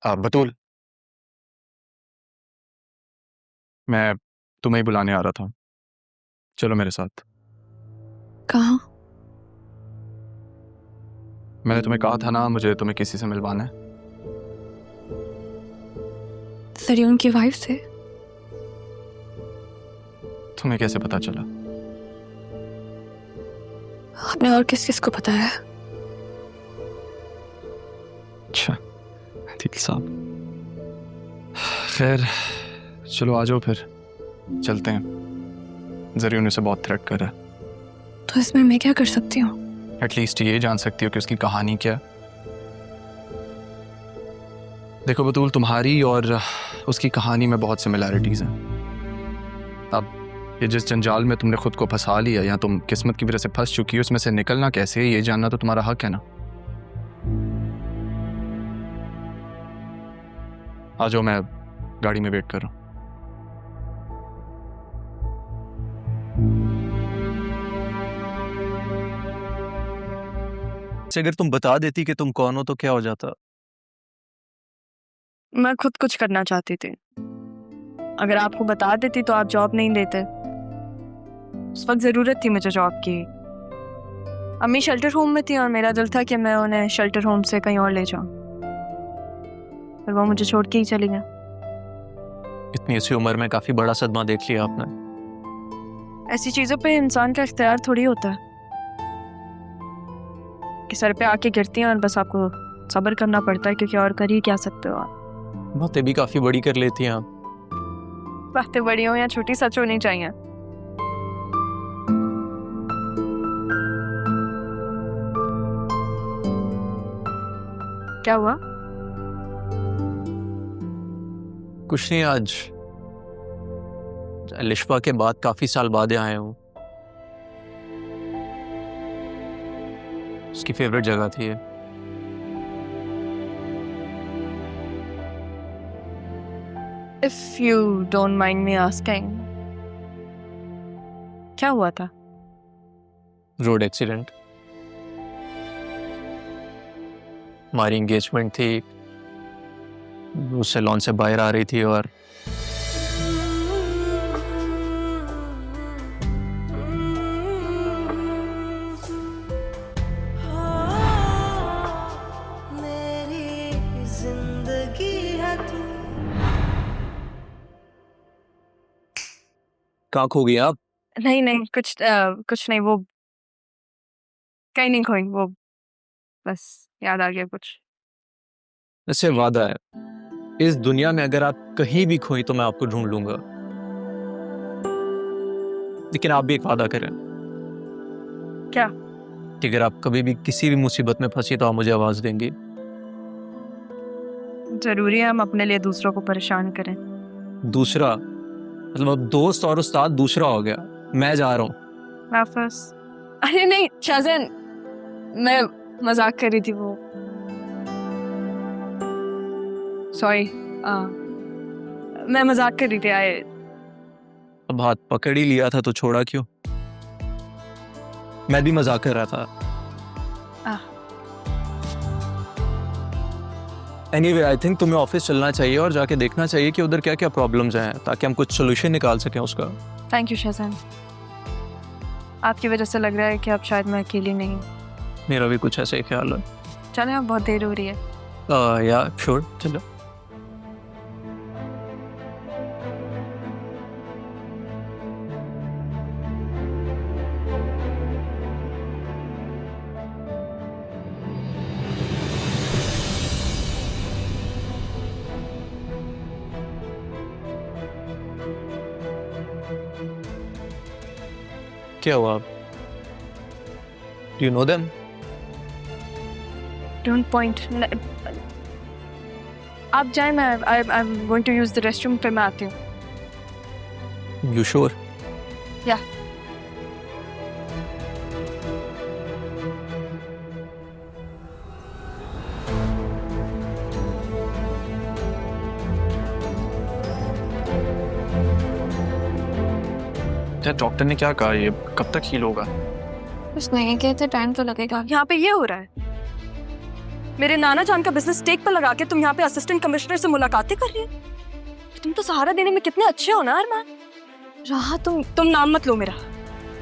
बतूल, मैं तुम्हें ही बुलाने आ रहा था। चलो मेरे साथ। कहाँ? मैंने तुम्हें कहा था ना, मुझे तुम्हें किसी से मिलवाना है। सरियन की वाइफ से? तुम्हें कैसे पता चला? आपने और किस किस को बताया? अच्छा, दिल साहब। खैर, चलो आ जाओ फिर चलते हैं। जरियन उसे बहुत थ्रेट कर रहा है। तो इसमें मैं क्या कर सकती हूँ? एटलीस्ट ये जान सकती हो कि उसकी कहानी क्या है। देखो बतूल, तुम्हारी और उसकी कहानी में बहुत सिमिलैरिटीज हैं। अब ये जिस जंजाल में तुमने खुद को फंसा लिया या तुम किस्मत की वजह से फंस चुकी हो, उसमें से निकलना कैसे है ये जानना तो तुम्हारा हक है ना। आ जाओ, मैं गाड़ी में वेट कर रहा हूँ। अगर तुम बता देती कि तुम कौन हो तो क्या हो जाता? मैं खुद कुछ करना चाहती थी। अगर आपको बता देती तो आप जॉब नहीं देते। उस वक्त जरूरत थी मुझे जॉब की। अम्मी शेल्टर होम में थी और मेरा दिल था कि मैं उन्हें शेल्टर होम से कहीं और ले जाऊं, पर वो मुझे छोड़ के ही चली गई। इतनी सी उम्र में काफी बड़ा सदमा देख लिया आपने। ऐसी चीजों पे इंसान का इख्तियार थोड़ी होता है कि सर पे आके गिरती हैं और बस आपको सब्र करना पड़ता है, क्योंकि और कर ही क्या सकते हो आप। बातें भी काफी बड़ी कर लेती हैं आप। बातें बड़ी हो या छोटी, सच होनी चाहिए। क्या हुआ? कुछ नहीं, आज लिशफा के बाद काफी साल बाद आए हूँ। उसकी फेवरेट जगह थी ये। If you don't mind me asking, क्या हुआ था? Road accident. हमारी एंगेजमेंट थी, वो सैलून से बाहर आ रही थी और कहाँ खो गई आप? नहीं नहीं, कुछ नहीं, वो कहीं नहीं खोई, वो बस याद आ गया कुछ। इससे वादा है, इस दुनिया में अगर आप कहीं भी खोई तो मैं आपको ढूंढ लूंगा। लेकिन आप भी एक वादा करें। क्या? कि अगर आप कभी भी किसी भी मुसीबत में फंसी तो आप मुझे आवाज देंगी। जरूरी है हम अपने लिए दूसरों को परेशान करें? दूसरा मतलब अब दोस्त और उस्ताद दूसरा हो गया। मैं जा रहा हूँ। वापस? अरे नहीं शाहजहान, मैं मजाक कर रही थी। वो सॉरी, मैं मजाक कर रही थी। आए अब हाथ पकड़ ही लिया था तो छोड़ा क्यों? मैं भी मजाक कर रहा था। एनीवे, आई थिंक तुम्हें ऑफिस चलना चाहिए और जाके देखना चाहिए कि उधर क्या क्या प्रॉब्लम्स हैं, ताकि हम कुछ सोल्यूशन निकाल सकें उसका। थैंक यू शाहजहान, आपकी वजह से लग रहा है कि अब शायद मैं अकेली नहीं। मेरा भी कुछ ऐसा ही ख्याल है। चले, अब बहुत देर हो रही है। या श्योर, चलो। क्या हुआ? Do you know them? Don't point. आप जाए, मैं I am going to use the restroom, फिर मैं आती हूँ। You sure? या डॉक्टर ने क्या कहा, ये कब तक हील होगा? कुछ नहीं कहते, टाइम तो लगेगा। यहाँ पे ये हो रहा है। मेरे नाना जान का बिजनेस टेक पर लगा के तुम यहाँ पे असिस्टेंट कमिश्नर से मुलाकातें कर रही हो। तुम तो सहारा देने में कितने अच्छे हो ना अरमान। राहा तुम नाम मत लो मेरा,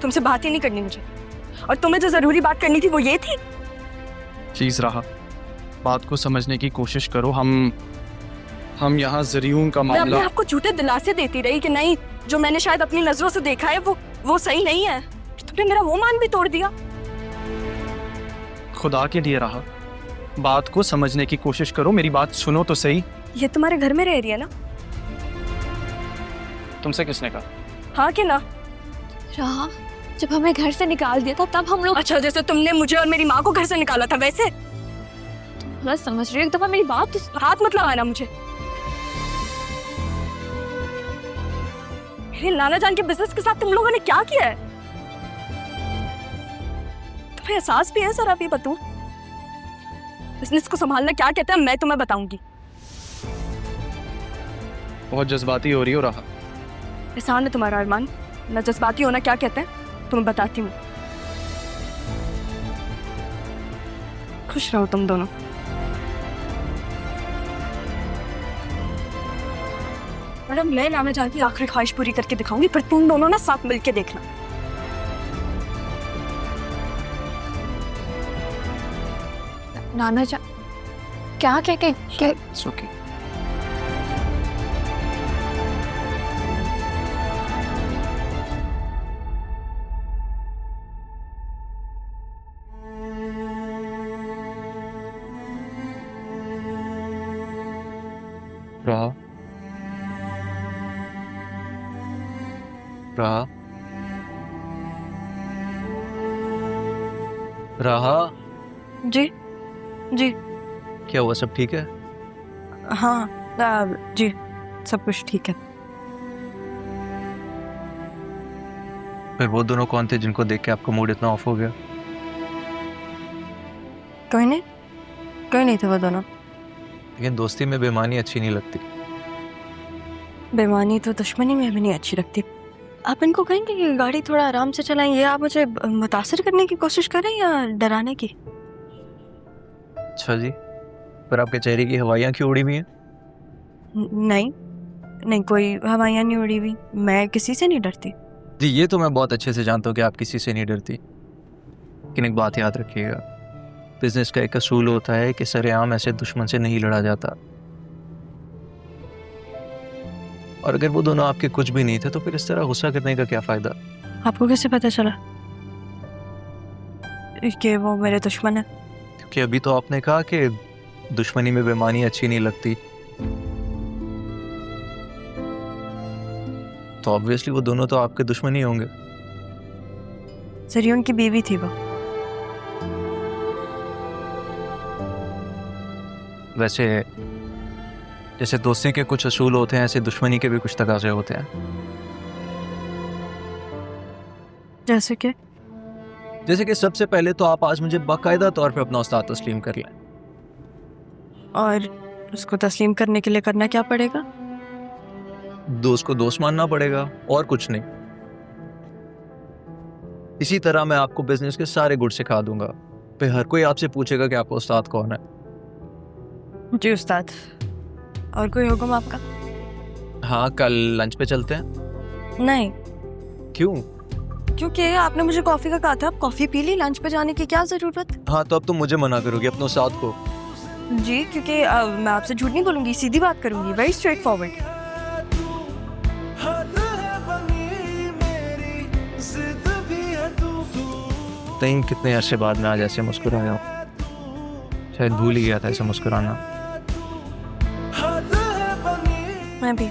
तुमसे बात ही नहीं करनी मुझे। और तुम्हें जो जरूरी बात करनी थी वो ये थी। प्लीज राहा, बात को समझने की कोशिश करो। हम यहाँ जरियून का मैं अपने मामला। आप को झूठे दिलासे देती रही कि नहीं, जो मैंने शायद अपनी नजरों से देखा है वो सही नहीं है। तुमने मेरा वो मान भी तोड़ दिया। खुदा के लिए राहा, बात को समझने की कोशिश करो, मेरी बात सुनो तो सही। ये तुम्हारे घर में रह रही है ना? तुमसे किसने कहा? हाँ कि ना? राहा, जब हमें घर से निकाल दिया था तब हम लोग। अच्छा, जैसे तुमने मुझे और मेरी माँ को घर से निकाला था वैसे? गलत समझ रही हो, एक दफा मेरी बात तो हाथ मत लगाना मुझे। मेरे नाना जान के बिजनेस के साथ तुम लोगों ने क्या किया है? तुम्हें एहसास भी है जरा भी बतूं? बिजनेस को संभालना क्या कहते हैं मैं तुम्हें बताऊंगी। बहुत जज्बाती हो रही हो राहा। एहसान है तुम्हारा अरमान, मैं जज्बाती होना क्या कहते हैं तुम्हें बताती हूँ। खुश रहो तुम दोनों। मैडम, मैं नाना जान की आखिरी ख्वाहिश पूरी करके दिखाऊंगी, फिर तुम दोनों ना साथ मिलके देखना। नाना जा क्या क्या It's okay. राहा, राहा, राहा, जी जी क्या हुआ? सब ठीक है? हाँ जी, सब कुछ ठीक है। फिर वो दोनों कौन थे जिनको देख के आपका मूड इतना ऑफ हो गया? कोई नहीं थे वो दोनों। लेकिन दोस्ती में बेईमानी अच्छी नहीं लगती। बेईमानी तो दुश्मनी में भी नहीं अच्छी लगती। आप इनको कहेंगे कि गाड़ी थोड़ा आराम से चलाएं, ये आप मुझे मुतासिर करने की कोशिश करें या डराने की? अच्छा जी, पर आपके चेहरे की हवाइयाँ क्यों उड़ी हुई हैं? नहीं, कोई हवाइयाँ नहीं उड़ी हुई। मैं किसी से नहीं डरती। जी, ये तो मैं बहुत अच्छे से जानता हूँ कि आप किसी से नहीं डरती। लेकिन एक बात याद रखिएगा, बिजनेस का एक असूल होता है कि सरेआम ऐसे दुश्मन से नहीं लड़ा जाता। और अगर वो दोनों आपके कुछ भी नहीं थे तो फिर इस तरह गुस्सा करने का क्या फायदा? आपको कैसे पता चला कि वो मेरे दुश्मन है? क्योंकि अभी तो आपने कहा कि दुश्मनी में बेईमानी अच्छी नहीं लगती, तो ऑब्वियसली वो दोनों तो आपके दुश्मन ही होंगे। जरियून की बीवी थी वो। वैसे जैसे दोस्ती के कुछ असूल होते हैं, ऐसे दुश्मनी के भी कुछ तकाजे होते हैं। जैसे कि सबसे पहले तो आप आज मुझे बाकायदा तौर पे अपना उस्ताद तस्लीम कर लें। और उसको तस्लीम करने के लिए करना क्या पड़ेगा? दोस्त को दोस्त मानना पड़ेगा, और कुछ नहीं। इसी तरह मैं आपको बिजनेस के सारे गुण सिखा दूंगा। फिर हर कोई आपसे पूछेगा कि आपका उस्ताद कौन है। जी उस्ताद। और कोई हुक्म आपका? हाँ, कल लंच पे चलते हैं। नहीं। क्यों? क्योंकि आपने मुझे कॉफी का कहा था। आप कॉफी पी ली, लंच पे जाने की क्या जरूरत? हाँ, तो अब तुम मुझे मना करोगी अपने उस्ताद को? जी, क्योंकि मैं आपसे झूठ नहीं बोलूंगी, सीधी बात करूंगी, वेरी स्ट्रेट फॉरवर्ड। नहीं, कितने अरसे बाद मैं आज ऐसे मुस्कुराया हूँ। शायद भूल ही गया था ऐसे मुस्कुराना। मैं भी।